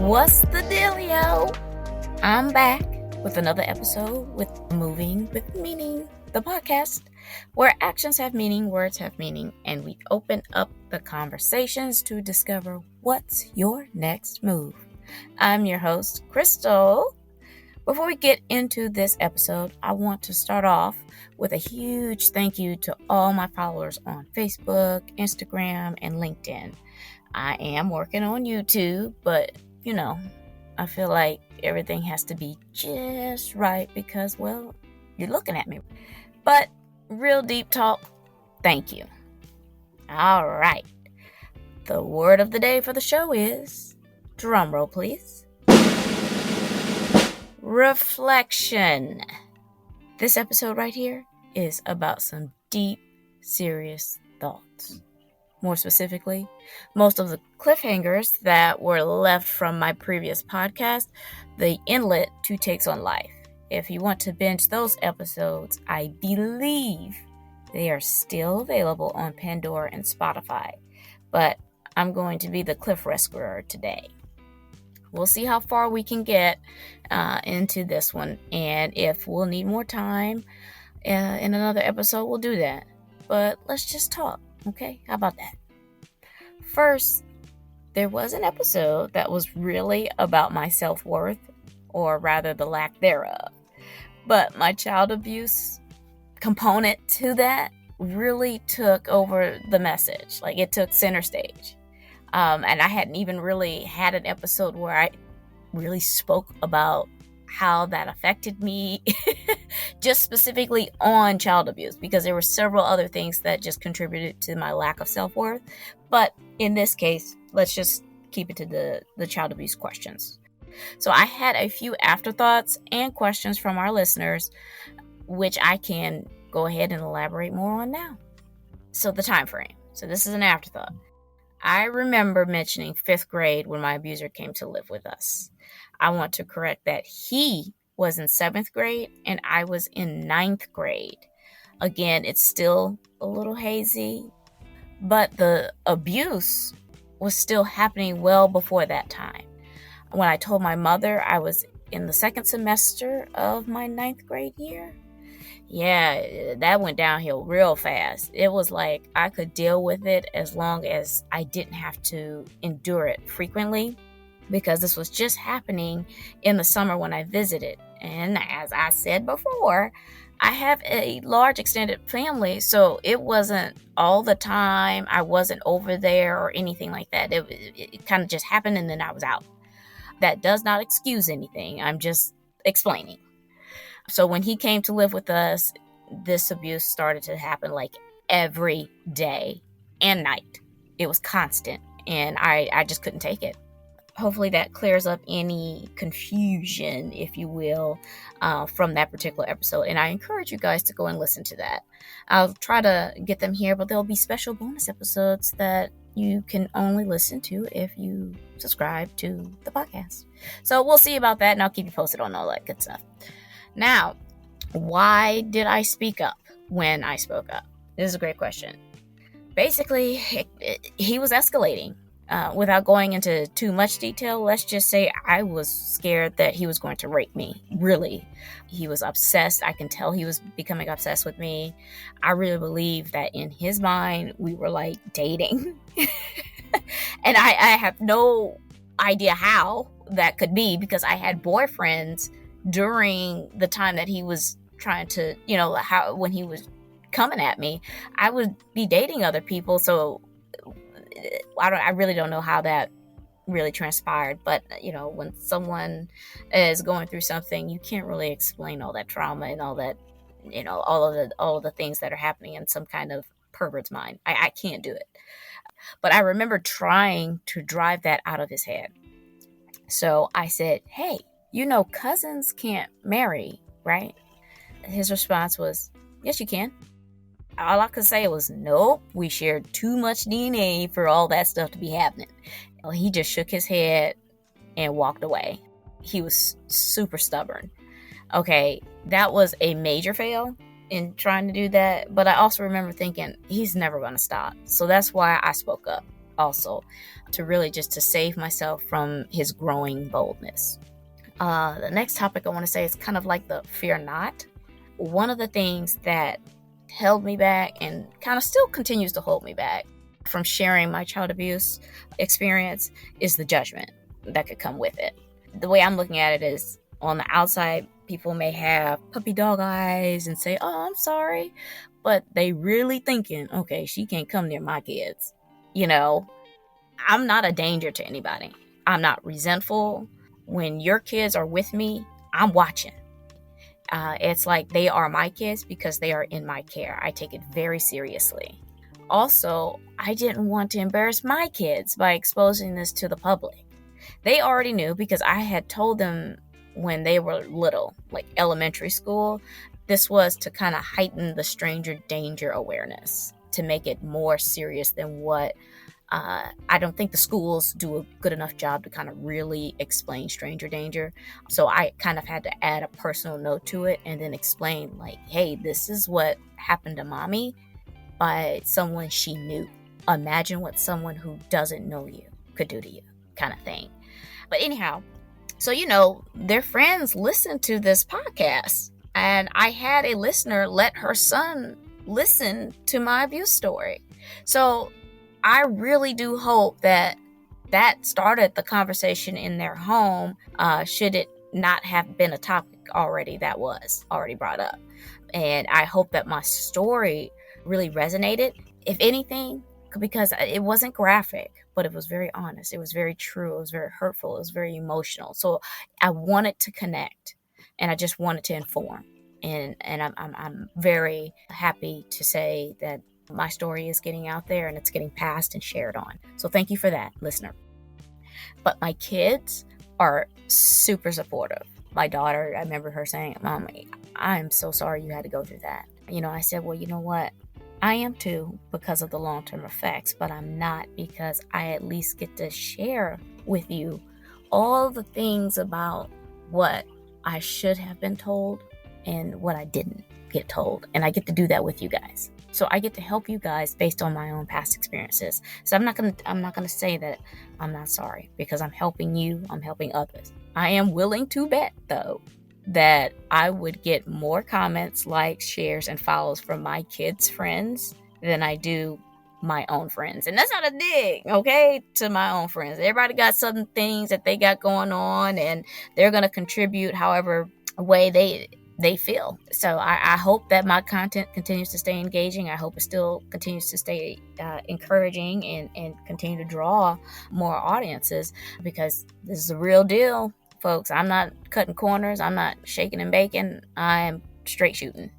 What's the dealio? I'm back with another episode with Moving with Meaning, the podcast where actions have meaning, words have meaning, and we open up the conversations to discover what's your next move. I'm your host, Krystal. Before we get into this episode, I want to start off with a huge thank you to all my followers on Facebook, Instagram, and LinkedIn. I am working on YouTube, but I feel like everything has to be just right because, well, you're looking at me. But real deep talk, thank you. All right. The word of the day for the show is, drumroll please, reflection. This episode right here is about some deep, serious thoughts. More specifically, most of the cliffhangers that were left from my previous podcast, the Inlet, 2 Takes on Life. If you want to binge those episodes, I believe they are still available on Pandora and Spotify. But I'm going to be the cliff rescuer today. We'll see how far we can get into this one. And if we'll need more time in another episode, we'll do that. But let's just talk. Okay, how about that? First, there was an episode that was really about my self-worth, or rather the lack thereof. But my child abuse component to that really took over the message. Like, it took center stage. And I hadn't even really had an episode where I really spoke about how that affected me, just specifically on child abuse, because there were several other things that just contributed to my lack of self-worth. But in this case, let's just keep it to the child abuse questions. So I had a few afterthoughts and questions from our listeners, which I can go ahead and elaborate more on now. So the time frame. So this is an afterthought. I remember mentioning 5th grade when my abuser came to live with us. I want to correct that. He was in 7th grade and I was in 9th grade. Again, it's still a little hazy, but the abuse was still happening well before that time. When I told my mother I was in the 2nd semester of my 9th grade year, yeah, that went downhill real fast. It was like I could deal with it as long as I didn't have to endure it frequently, because this was just happening in the summer when I visited. And as I said before, I have a large extended family, so it wasn't all the time. I wasn't over there or anything like that. It kind of just happened and then I was out. That does not excuse anything. I'm just explaining. So when he came to live with us, this abuse started to happen like every day and night. It was constant, and I just couldn't take it. Hopefully that clears up any confusion, if you will, from that particular episode. And I encourage you guys to go and listen to that. I'll try to get them here, but there'll be special bonus episodes that you can only listen to if you subscribe to the podcast. So we'll see about that, and I'll keep you posted on all that good stuff. Now, why did I speak up when I spoke up? This is a great question. Basically, he was escalating. Without going into too much detail, let's just say I was scared that he was going to rape me. Really. He was obsessed. I can tell he was becoming obsessed with me. I really believe that in his mind, we were like dating. And I have no idea how that could be, because I had boyfriends during the time that he was trying to, when he was coming at me, I would be dating other people. So I really don't know how that really transpired. But, when someone is going through something, you can't really explain all that trauma and all that, all of the things that are happening in some kind of pervert's mind. I can't do it. But I remember trying to drive that out of his head. So I said, hey, cousins can't marry, right? His response was, yes, you can. All I could say was, nope, we shared too much DNA for all that stuff to be happening. He just shook his head and walked away. He was super stubborn. Okay, that was a major fail in trying to do that. But I also remember thinking, he's never going to stop. So that's why I spoke up. also, to really just to save myself from his growing boldness. The next topic I want to say is kind of like the fear not. One of the things that held me back and kind of still continues to hold me back from sharing my child abuse experience is the judgment that could come with it. The way I'm looking at it is, on the outside, people may have puppy dog eyes and say, "Oh, I'm sorry," but they really thinking, "Okay, she can't come near my kids." I'm not a danger to anybody. I'm not resentful. When your kids are with me, I'm watching. It's like they are my kids because they are in my care. I take it very seriously. Also, I didn't want to embarrass my kids by exposing this to the public. They already knew because I had told them when they were little, like elementary school. This was to kind of heighten the stranger danger awareness, to make it more serious than what I don't think the schools do a good enough job to kind of really explain stranger danger. So I kind of had to add a personal note to it and then explain, like, hey, this is what happened to mommy by someone she knew. Imagine what someone who doesn't know you could do to you, kind of thing. But anyhow, so, their friends listen to this podcast. And I had a listener let her son listen to my abuse story. So I really do hope that started the conversation in their home, should it not have been a topic already that was already brought up. And I hope that my story really resonated, if anything, because it wasn't graphic, but it was very honest. It was very true. It was very hurtful. It was very emotional. So I wanted to connect, and I just wanted to inform. And I'm very happy to say that my story is getting out there and it's getting passed and shared on. So thank you for that, listener. But my kids are super supportive. My daughter, I remember her saying, "Mom, I'm so sorry you had to go through that." I said, well, you know what? I am too, because of the long-term effects, but I'm not, because I at least get to share with you all the things about what I should have been told and what I didn't get told. And I get to do that with you guys. So I get to help you guys based on my own past experiences. So I'm not gonna say that I'm not sorry, because I'm helping you, I'm helping others. I am willing to bet, though, that I would get more comments, likes, shares, and follows from my kids' friends than I do my own friends. And that's not a dig, okay, to my own friends. Everybody got some things that they got going on, and they're gonna contribute however way they feel. So I hope that my content continues to stay engaging. I hope it still continues to stay encouraging and continue to draw more audiences, because this is a real deal, folks. I'm not cutting corners. I'm not shaking and baking. I'm straight shooting.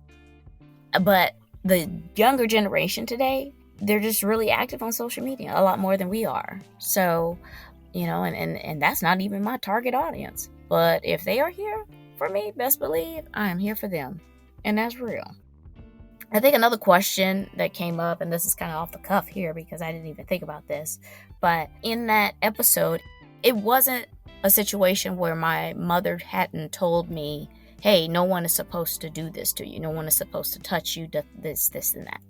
But the younger generation today, they're just really active on social media, a lot more than we are. So, and that's not even my target audience. But if they are here for me, best believe I am here for them. And that's real. I think another question that came up, and this is kind of off the cuff here because I didn't even think about this, but in that episode, it wasn't a situation where my mother hadn't told me, hey, no one is supposed to do this to you. No one is supposed to touch you, this, and that.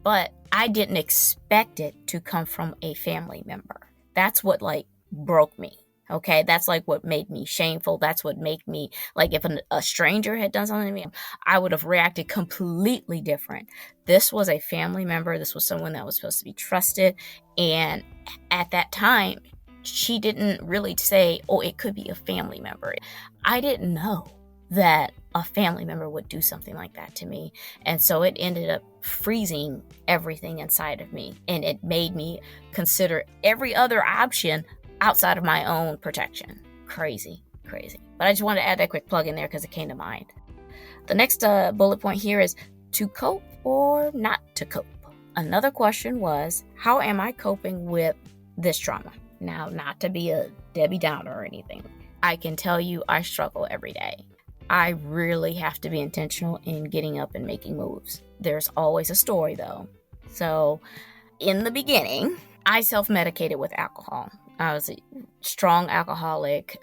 But I didn't expect it to come from a family member. That's what broke me. Okay, that's what made me shameful. That's what made me, if a stranger had done something to me, I would have reacted completely different. This was a family member. This was someone that was supposed to be trusted. And at that time, she didn't really say, oh, it could be a family member. I didn't know that a family member would do something like that to me. And so it ended up freezing everything inside of me. And it made me consider every other option outside of my own protection. Crazy. But I just wanted to add that quick plug in there because it came to mind. The next bullet point here is to cope or not to cope. Another question was, how am I coping with this trauma? Now, not to be a Debbie Downer or anything, I can tell you I struggle every day. I really have to be intentional in getting up and making moves. There's always a story, though. So, in the beginning, I self-medicated with alcohol. I was a strong alcoholic.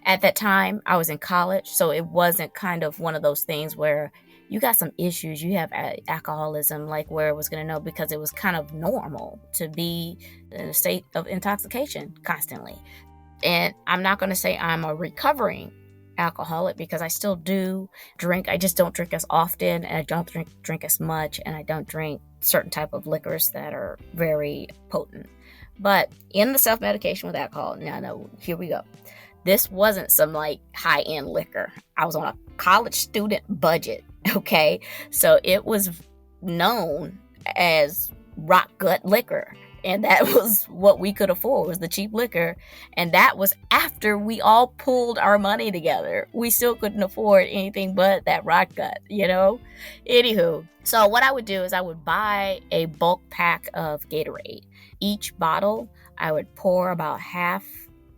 At that time, I was in college, so it wasn't kind of one of those things where, you got some issues. You have alcoholism, like where it was going to know, because it was kind of normal to be in a state of intoxication constantly. And I'm not going to say I'm a recovering alcoholic, because I still do drink. I just don't drink as often, and I don't drink as much, and I don't drink certain type of liquors that are very potent. But in the self-medication with alcohol, no, here we go. This wasn't some like high-end liquor. I was on a college student budget, okay? So it was known as rock gut liquor. And that was what we could afford, was the cheap liquor. And that was after we all pulled our money together. We still couldn't afford anything but that rock gut, Anywho, so what I would do is I would buy a bulk pack of Gatorade. Each bottle, I would pour about half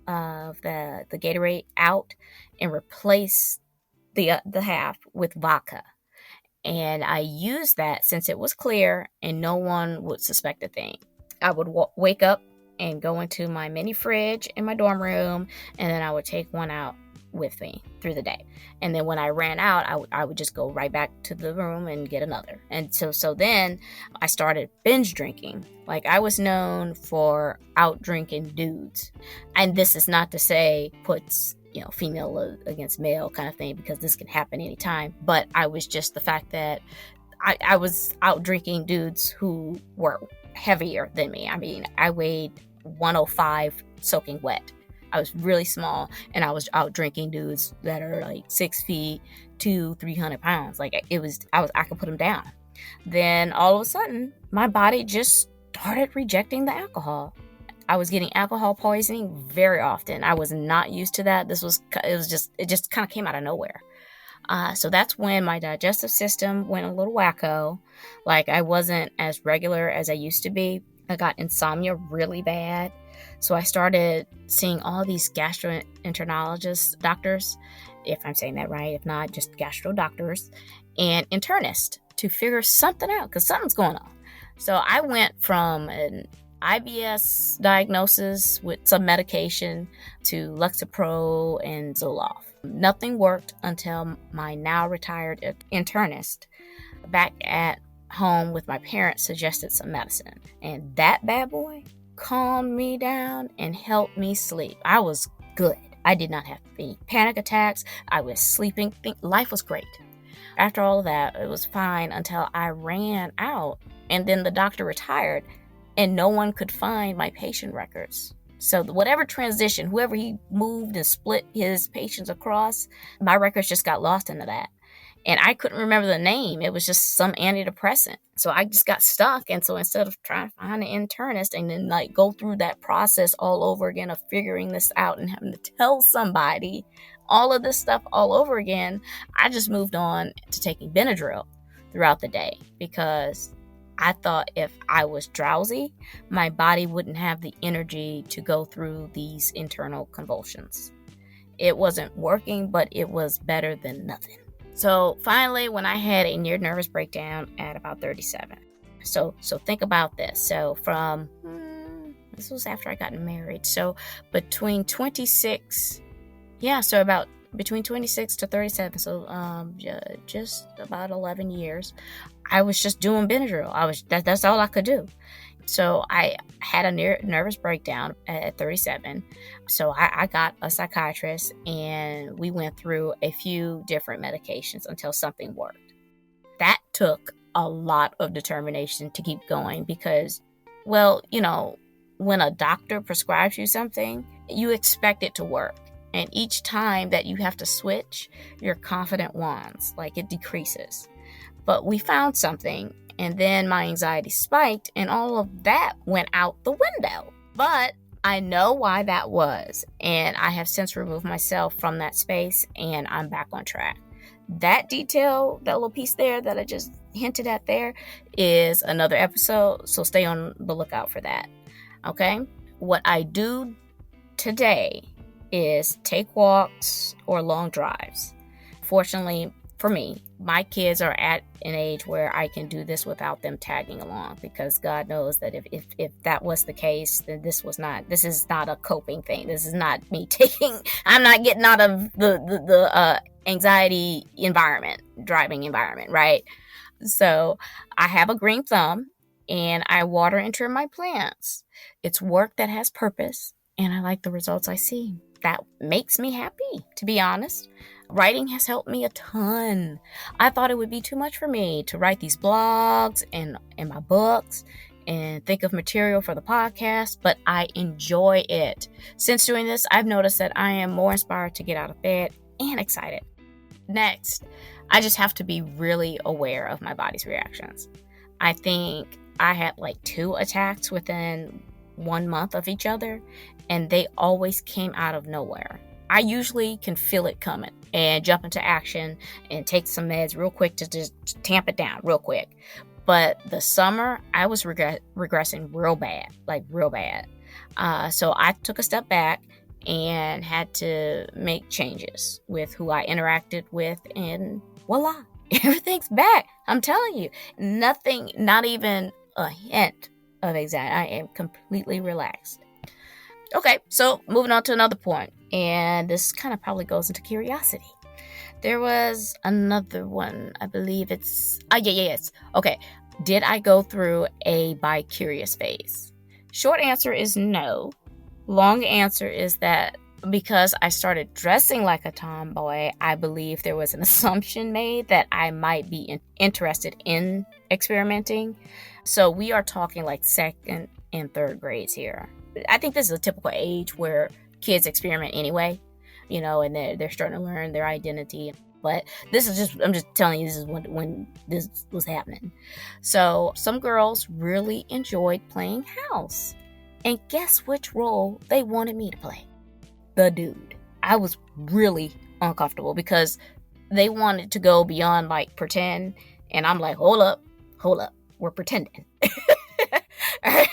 of the Gatorade out and replace the half with vodka. And I used that since it was clear and no one would suspect a thing. I would wake up and go into my mini fridge in my dorm room, and then I would take one out with me through the day. And then when I ran out, I would just go right back to the room and get another. And so then I started binge drinking. Like, I was known for out drinking dudes. And this is not to say puts female against male kind of thing, because this can happen anytime. But I was just the fact that I was out drinking dudes who were heavier than me. I mean, I weighed 105 soaking wet. I was really small, and I was out drinking dudes that are like 6 feet to 300 pounds. Like, I could put them down. Then all of a sudden, my body just started rejecting the alcohol. I was getting alcohol poisoning very often. I was not used to that. It just kind of came out of nowhere. So that's when my digestive system went a little wacko. Like, I wasn't as regular as I used to be. I got insomnia really bad. So I started seeing all these gastroenterologist doctors, if I'm saying that right. If not, just gastro doctors and internists to figure something out, because something's going on. So I went from an IBS diagnosis with some medication to Lexapro and Zoloft. Nothing worked until my now retired internist back at home with my parents suggested some medicine. And that bad boy calmed me down and helped me sleep. I was good. I did not have any panic attacks. I was sleeping. Life was great. After all of that, it was fine until I ran out. And then the doctor retired and no one could find my patient records. So whatever transition, whoever he moved and split his patients across, my records just got lost into that. And I couldn't remember the name. It was just some antidepressant. So I just got stuck. And so instead of trying to find an internist and then like go through that process all over again of figuring this out and having to tell somebody all of this stuff all over again, I just moved on to taking Benadryl throughout the day, because I thought if I was drowsy, my body wouldn't have the energy to go through these internal convulsions. It wasn't working, but it was better than nothing. So finally, when I had a near nervous breakdown at about 37. So think about this. So this was after I got married. So between 26 to 37. So just about 11 years. I was just doing Benadryl. That's all I could do. So I had a nervous breakdown at 37. So I got a psychiatrist and we went through a few different medications until something worked. That took a lot of determination to keep going because, when a doctor prescribes you something, you expect it to work. And each time that you have to switch, your confidence wanes, like it decreases. But we found something, and then my anxiety spiked, and all of that went out the window. But I know why that was, and I have since removed myself from that space, and I'm back on track. That detail, that little piece there that I just hinted at there, is another episode, so stay on the lookout for that. Okay? What I do today is take walks or long drives. Fortunately for me, my kids are at an age where I can do this without them tagging along, because God knows that if that was the case, then this is not a coping thing. This is not me I'm not getting out of the anxiety environment, driving environment, right? So I have a green thumb and I water and trim my plants. It's work that has purpose and I like the results I see. That makes me happy, to be honest. Writing has helped me a ton. I thought it would be too much for me to write these blogs and my books and think of material for the podcast, but I enjoy it. Since doing this, I've noticed that I am more inspired to get out of bed and excited. Next, I just have to be really aware of my body's reactions. I think I had like 2 attacks within 1 month of each other, and they always came out of nowhere. I usually can feel it coming and jump into action and take some meds real quick to just tamp it down real quick. But the summer, I was regressing real bad, like real bad. So I took a step back and had to make changes with who I interacted with, and voila, everything's back. I'm telling you, nothing, not even a hint of anxiety. I am completely relaxed. Okay, so moving on to another point, and this kind of probably goes into curiosity. There was another one, I believe it's, yes. Okay, did I go through a bi-curious phase? Short answer is no. Long answer is that because I started dressing like a tomboy, I believe there was an assumption made that I might be interested in experimenting. So we are talking like 2nd and 3rd grades here. I think this is a typical age where kids experiment anyway, and they're starting to learn their identity. But I'm just telling you, this is when this was happening. So some girls really enjoyed playing house. And guess which role they wanted me to play? The dude. I was really uncomfortable because they wanted to go beyond like pretend. And I'm like, hold up, we're pretending. Alright?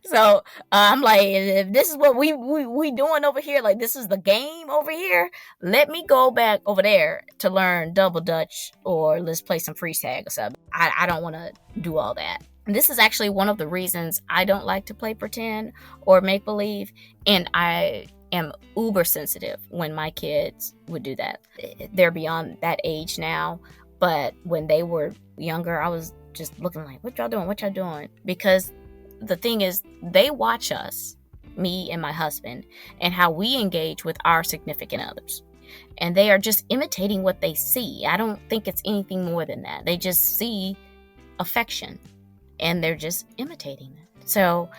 So I'm like, if this is what we doing over here, like this is the game over here, let me go back over there to learn double dutch, or let's play some freeze tag or something. I don't want to do all that. This is actually one of the reasons I don't like to play pretend or make believe, and I am uber sensitive when my kids would do that. They're beyond that age now, but when they were younger, I was just looking like, what y'all doing? Because the thing is, they watch us, me and my husband, and how we engage with our significant others. And they are just imitating what they see. I don't think it's anything more than that. They just see affection and they're just imitating it. So,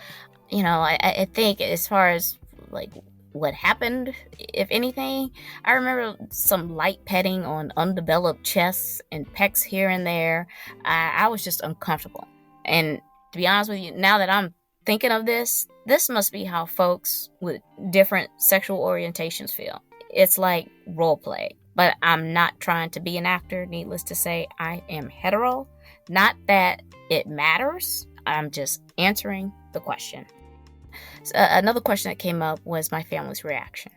I think as far as like what happened, if anything, I remember some light petting on undeveloped chests and pecs here and there. I was just uncomfortable. And to be honest with you, now that I'm thinking of this must be how folks with different sexual orientations feel. It's like role play. But I'm not trying to be an actor. Needless to say, I am hetero. Not that it matters. I'm just answering the question. So, another question that came up was my family's reaction.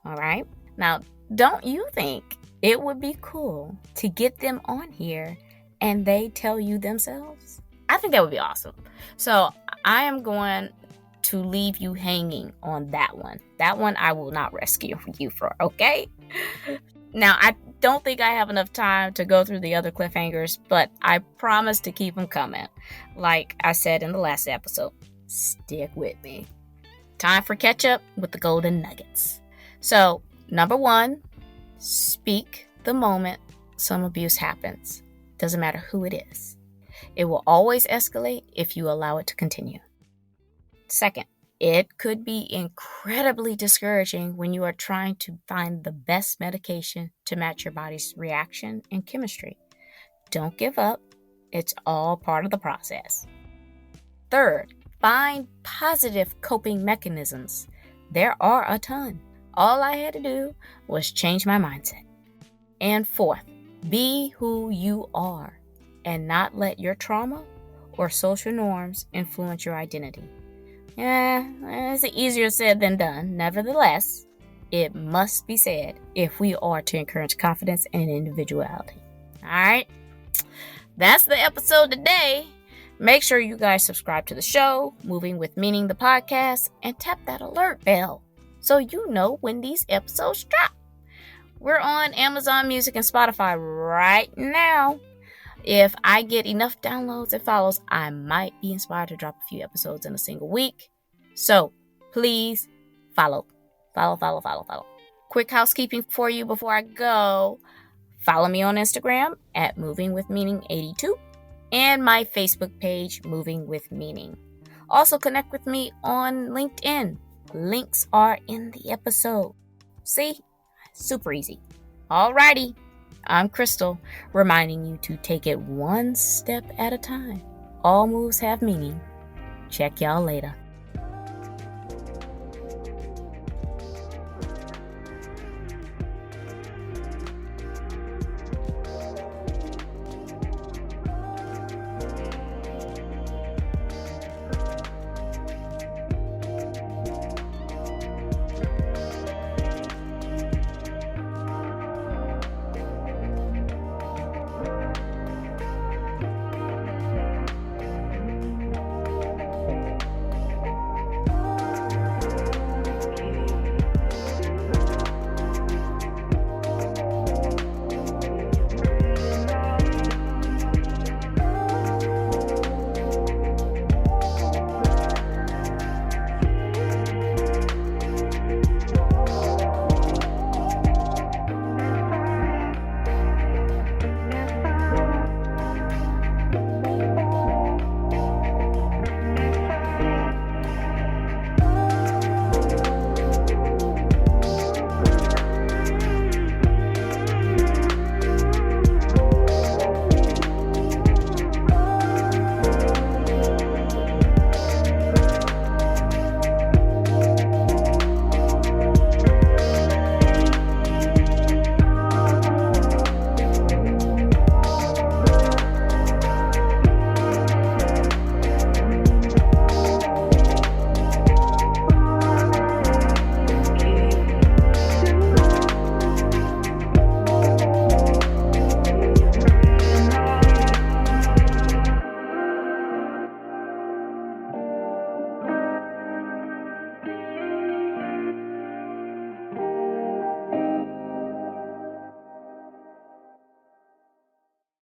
All right. Now, don't you think it would be cool to get them on here and they tell you themselves? I think that would be awesome. So I am going to leave you hanging on that one. That one I will not rescue you for, okay? Now, I don't think I have enough time to go through the other cliffhangers, but I promise to keep them coming. Like I said in the last episode, stick with me. Time for catch up with the golden nuggets. So, number 1, speak the moment some abuse happens. Doesn't matter who it is. It will always escalate if you allow it to continue. Second, it could be incredibly discouraging when you are trying to find the best medication to match your body's reaction and chemistry. Don't give up. It's all part of the process. Third, find positive coping mechanisms. There are a ton. All I had to do was change my mindset. And fourth, be who you are and not let your trauma or social norms influence your identity. It's easier said than done. Nevertheless, it must be said if we are to encourage confidence and individuality. All right, that's the episode today. Make sure you guys subscribe to the show, Moving with Meaning, the podcast, and tap that alert bell so you know when these episodes drop. We're on Amazon Music and Spotify right now. If I get enough downloads and follows, I might be inspired to drop a few episodes in a single week. So please follow. Quick housekeeping for you before I go. Follow me on Instagram at movingwithmeaning82 and my Facebook page, Moving with Meaning. Also connect with me on LinkedIn. Links are in the episode. See? Super easy. Alrighty. I'm Krystal, reminding you to take it one step at a time. All moves have meaning. Check y'all later.